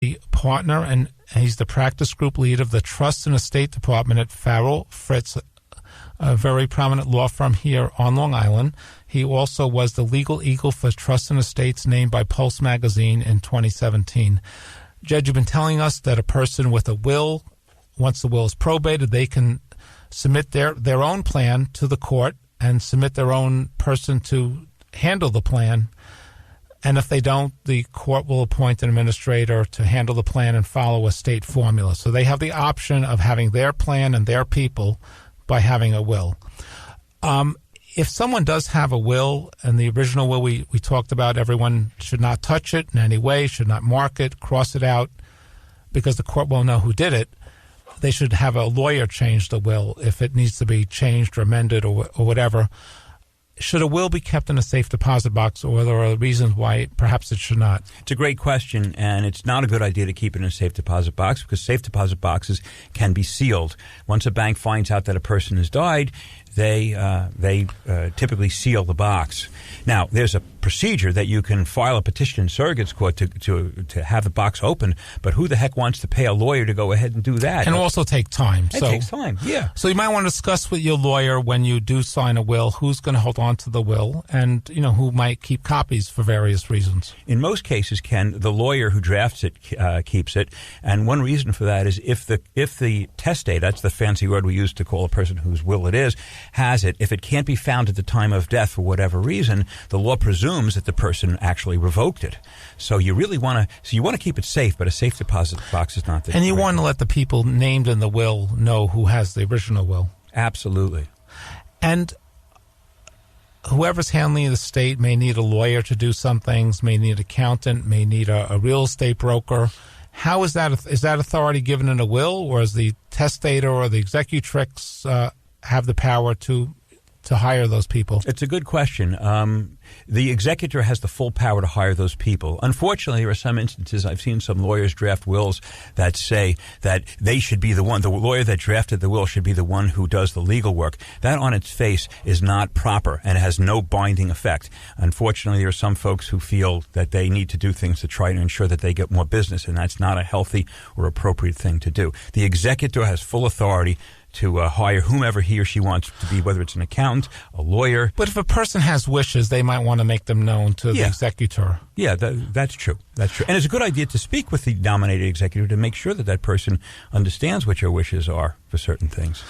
the partner, and he's the practice group lead of the Trust and Estate Department at Farrell Fritz, a very prominent law firm here on Long Island. He also was the legal eagle for Trust and Estates named by Pulse magazine in 2017. Jed, you've been telling us that a person with a will, once the will is probated, they can submit their own plan to the court and submit their own person to handle the plan. And if they don't, the court will appoint an administrator to handle the plan and follow a state formula. So they have the option of having their plan and their people by having a will. If someone does have a will, and the original will we talked about, everyone should not touch it in any way, should not mark it, cross it out, because the court won't know who did it. They should have a lawyer change the will if it needs to be changed or amended or whatever. Should a will be kept in a safe deposit box, or are there reasons why perhaps it should not? It's a great question, and it's not a good idea to keep it in a safe deposit box because safe deposit boxes can be sealed. Once a bank finds out that a person has died, they typically seal the box. Now, there's a procedure that you can file a petition in surrogate's court to have the box open, but who the heck wants to pay a lawyer to go ahead and do that? And also take time. It takes time, yeah. So you might want to discuss with your lawyer when you do sign a will who's going to hold on to the will and, who might keep copies for various reasons. In most cases, Ken, the lawyer who drafts it keeps it, and one reason for that is if the testate, that's the fancy word we use to call a person whose will it is, has it, if it can't be found at the time of death for whatever reason, the law presumes that the person actually revoked it. So you really want to keep it safe, but a safe deposit box is not there. And you want to let the people named in the will know who has the original will. Absolutely. And whoever's handling the estate may need a lawyer to do some things, may need an accountant, may need a real estate broker. How is that? Is that authority given in a will, or is the testator or the executrix have the power to hire those people? It's a good question. The executor has the full power to hire those people. Unfortunately, there are some instances, I've seen some lawyers draft wills that say that they should be the lawyer that drafted the will should be the one who does the legal work. That on its face is not proper and has no binding effect. Unfortunately, there are some folks who feel that they need to do things to try to ensure that they get more business, and that's not a healthy or appropriate thing to do. The executor has full authority to hire whomever he or she wants to be, whether it's an accountant, a lawyer. But if a person has wishes, they might want to make them known to the executor. Yeah, that's true. That's true. And it's a good idea to speak with the nominated executor to make sure that that person understands what your wishes are for certain things.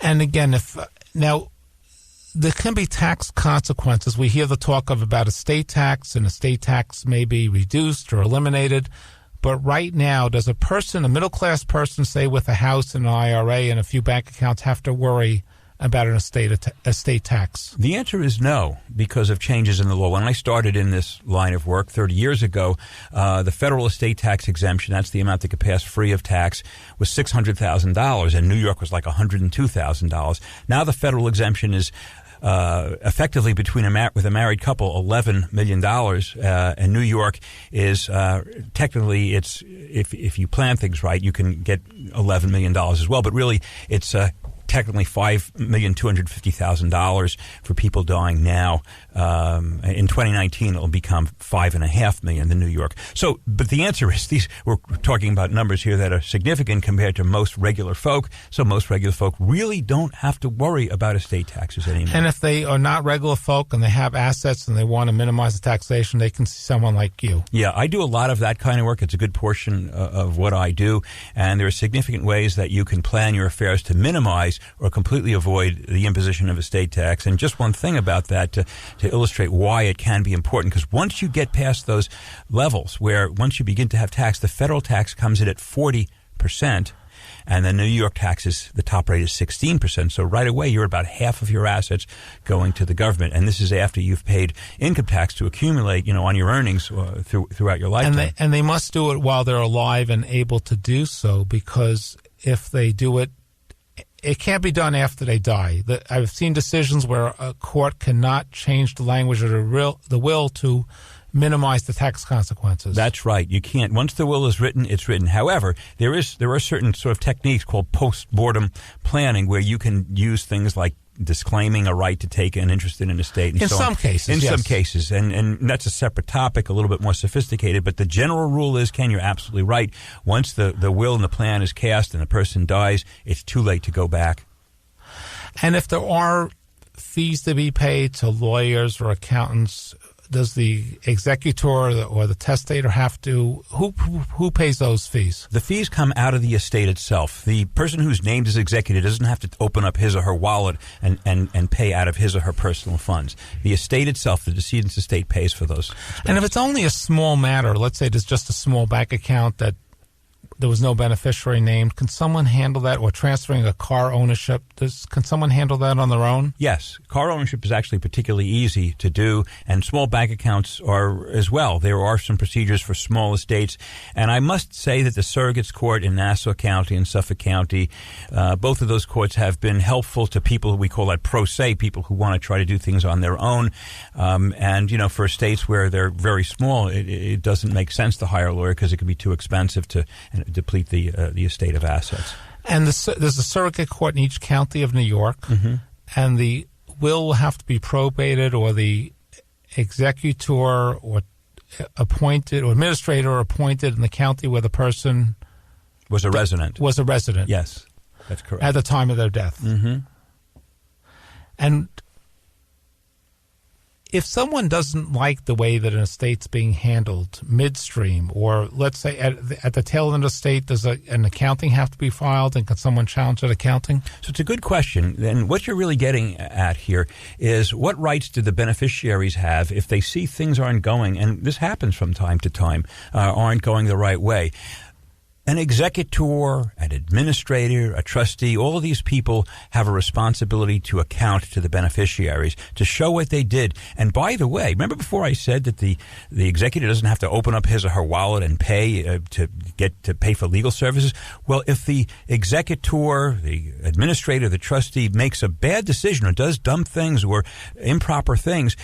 And again, now, there can be tax consequences. We hear the talk about estate tax, and estate tax may be reduced or eliminated. But right now, does a middle-class person, say with a house and an IRA and a few bank accounts, have to worry about an estate tax? The answer is no, because of changes in the law. When I started in this line of work 30 years ago, the federal estate tax exemption, that's the amount that could pass free of tax, was $600,000, and New York was like $102,000. Now the federal exemption is effectively with a married couple, $11 million. And New York is technically, it's if you plan things right, you can get $11 million as well. But really, it's technically $5,250,000 for people dying now. In 2019, it'll become $5.5 million in New York. So, but the answer is we're talking about numbers here that are significant compared to most regular folk. So most regular folk really don't have to worry about estate taxes anymore. And if they are not regular folk and they have assets and they want to minimize the taxation, they can see someone like you. Yeah, I do a lot of that kind of work. It's a good portion of what I do. And there are significant ways that you can plan your affairs to minimize or completely avoid the imposition of estate tax. And just one thing about that to illustrate why it can be important, because once you get past those levels where once you begin to have tax, the federal tax comes in at 40%, and the New York tax the top rate is 16%. So right away, you're about half of your assets going to the government. And this is after you've paid income tax to accumulate, on your earnings throughout your lifetime. And they must do it while they're alive and able to do so, because if they do it, it can't be done after they die. I've seen decisions where a court cannot change the language of the will to minimize the tax consequences. That's right. You can't. Once the will is written, it's written. However, there are certain sort of techniques called post-mortem planning where you can use things like disclaiming a right to take an interest in an estate. And in so some on. cases, in yes. some cases, and that's a separate topic, a little bit more sophisticated. But the general rule is, Ken, you're absolutely right. Once the will and the plan is cast and the person dies, it's too late to go back. And if there are fees to be paid to lawyers or accountants, does the executor or the testator have to? Who pays those fees? The fees come out of the estate itself. The person who's named as executor doesn't have to open up his or her wallet and pay out of his or her personal funds. The estate itself, the decedent's estate, pays for those expenses. And if it's only a small matter, let's say there's just a small bank account that there was no beneficiary named, can someone handle that? Or transferring a car ownership, can someone handle that on their own? Yes. Car ownership is actually particularly easy to do, and small bank accounts are as well. There are some procedures for small estates, and I must say that the surrogates court in Nassau County and Suffolk County, both of those courts have been helpful to people, we call that pro se, people who want to try to do things on their own. And, for estates where they're very small, it doesn't make sense to hire a lawyer because it could be too expensive to deplete the estate of assets. And there's a surrogate court in each county of New York, and the will have to be probated, or the executor or appointed or administrator appointed in the county where the person was a resident. Yes, that's correct. At the time of their death. And if someone doesn't like the way that an estate's being handled midstream, or let's say at the tail end of the estate, does an accounting have to be filed, and can someone challenge that accounting? So it's a good question. And what you're really getting at here is, what rights do the beneficiaries have if they see things aren't going, and this happens from time to time, aren't going the right way? An executor, an administrator, a trustee, all of these people have a responsibility to account to the beneficiaries, to show what they did. And by the way, remember before I said that the executor doesn't have to open up his or her wallet and pay to pay for legal services? Well, if the executor, the administrator, the trustee makes a bad decision or does dumb things or improper things,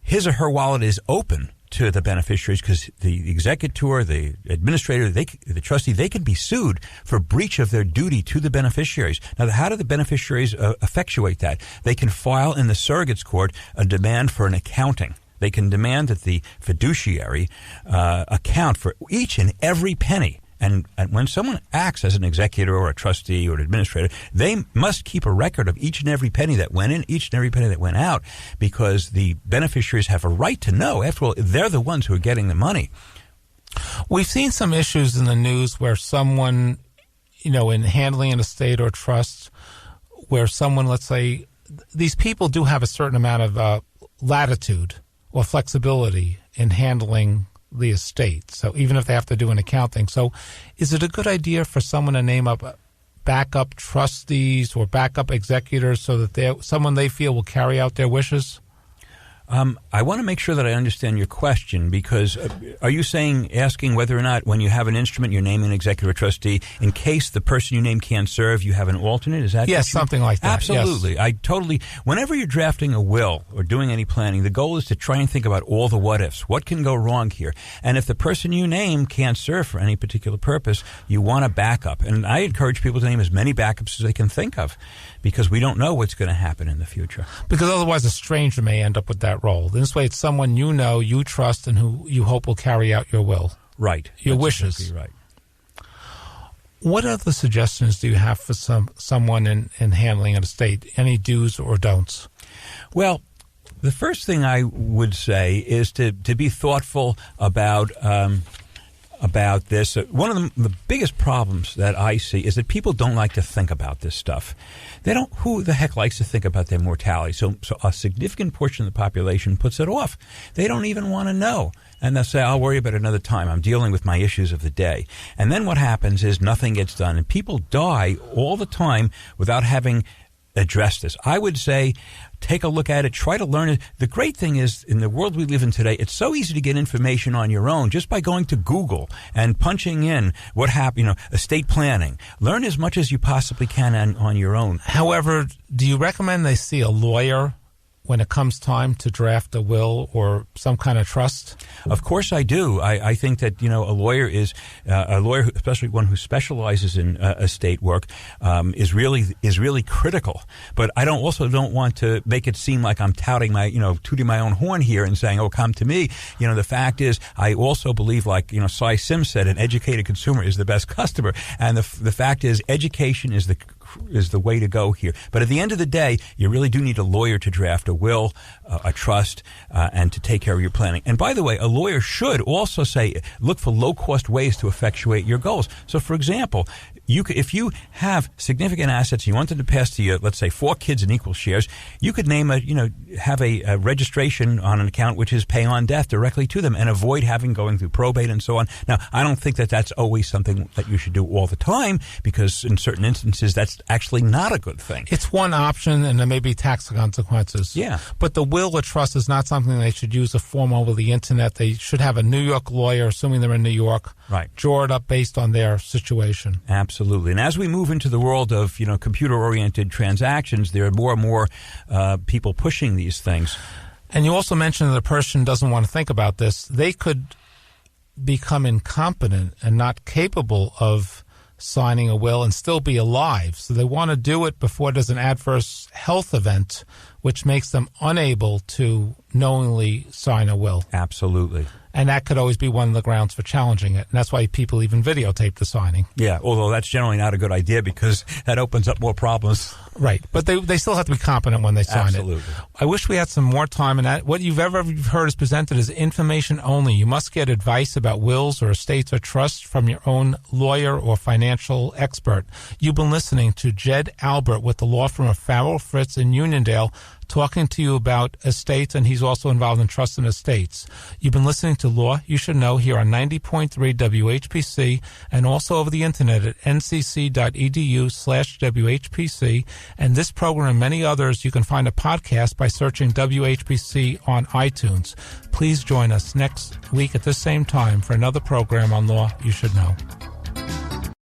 his or her wallet is open to the beneficiaries, because the executor, the administrator, the trustee, they can be sued for breach of their duty to the beneficiaries. Now, how do the beneficiaries effectuate that? They can file in the surrogates court a demand for an accounting. They can demand that the fiduciary account for each and every penny. And when someone acts as an executor or a trustee or an administrator, they must keep a record of each and every penny that went in, each and every penny that went out, because the beneficiaries have a right to know. After all, they're the ones who are getting the money. We've seen some issues in the news where someone, in handling an estate or trust, where someone, let's say, these people do have a certain amount of latitude or flexibility in handling the estate. So even if they have to do an accounting. So is it a good idea for someone to name up backup trustees or backup executors so that someone they feel will carry out their wishes? I want to make sure that I understand your question, because are you asking whether or not when you have an instrument, you're naming an executive trustee, in case the person you name can't serve, you have an alternate? Is that something like that. Absolutely. Yes. Whenever you're drafting a will or doing any planning, the goal is to try and think about all the what-ifs. What can go wrong here? And if the person you name can't serve for any particular purpose, you want a backup. And I encourage people to name as many backups as they can think of, because we don't know what's going to happen in the future. Because otherwise a stranger may end up with that role. This way it's someone you trust, and who you hope will carry out your will. Right. Your That's wishes. Exactly right. What other suggestions do you have for someone in handling an estate? Any do's or don'ts? Well, the first thing I would say is to be thoughtful about this. One of the biggest problems that I see is that people don't like to think about this stuff. Who the heck likes to think about their mortality? So a significant portion of the population puts it off. They don't even want to know. And they'll say, I'll worry about it another time. I'm dealing with my issues of the day. And then what happens is nothing gets done. And people die all the time without having addressed this. I would say, take a look at it, try to learn it. The great thing is, in the world we live in today, it's so easy to get information on your own just by going to Google and punching in what happened, estate planning. Learn as much as you possibly can on your own. However, do you recommend they see a lawyer when it comes time to draft a will or some kind of trust? Of course I do. I think that, a lawyer is especially one who specializes in estate work, is really critical. But I don't want to make it seem like I'm tooting my own horn here and saying, oh, come to me. The fact is, I also believe, like, Cy Sims said, an educated consumer is the best customer. And the fact is, education is the way to go here. But at the end of the day, you really do need a lawyer to draft a will, a trust, and to take care of your planning. And by the way, a lawyer should also look for low-cost ways to effectuate your goals. So, for example, if you have significant assets, you wanted to pass to your, let's say, 4 kids in equal shares, you could have a registration on an account which is pay on death directly to them and avoid going through probate and so on. Now, I don't think that that's always something that you should do all the time, because in certain instances that's actually not a good thing. It's one option, and there may be tax consequences. Yeah. But the will or trust is not something they should use a form over the internet. They should have a New York lawyer, assuming they're in New York, right, draw it up based on their situation. Absolutely. And as we move into the world of computer-oriented transactions, there are more and more people pushing these things. And you also mentioned that a person doesn't want to think about this. They could become incompetent and not capable of signing a will and still be alive. So they want to do it before there's an adverse health event, which makes them unable to knowingly sign a will. Absolutely. And that could always be one of the grounds for challenging it. And that's why people even videotape the signing. Yeah, although that's generally not a good idea because that opens up more problems. Right. But they still have to be competent when they sign Absolutely. it. I wish we had some more time. And what you've ever heard is presented as information only. You must get advice about wills or estates or trusts from your own lawyer or financial expert. You've been listening to Jed Albert with the law firm of Farrell, Fritz in Uniondale, talking to you about estates, and he's also involved in trust and estates. You've been listening to Law You Should Know here on 90.3 WHPC and also over the internet at ncc.edu/WHPC. And this program and many others, you can find a podcast by searching WHPC on iTunes. Please join us next week at the same time for another program on Law You Should Know.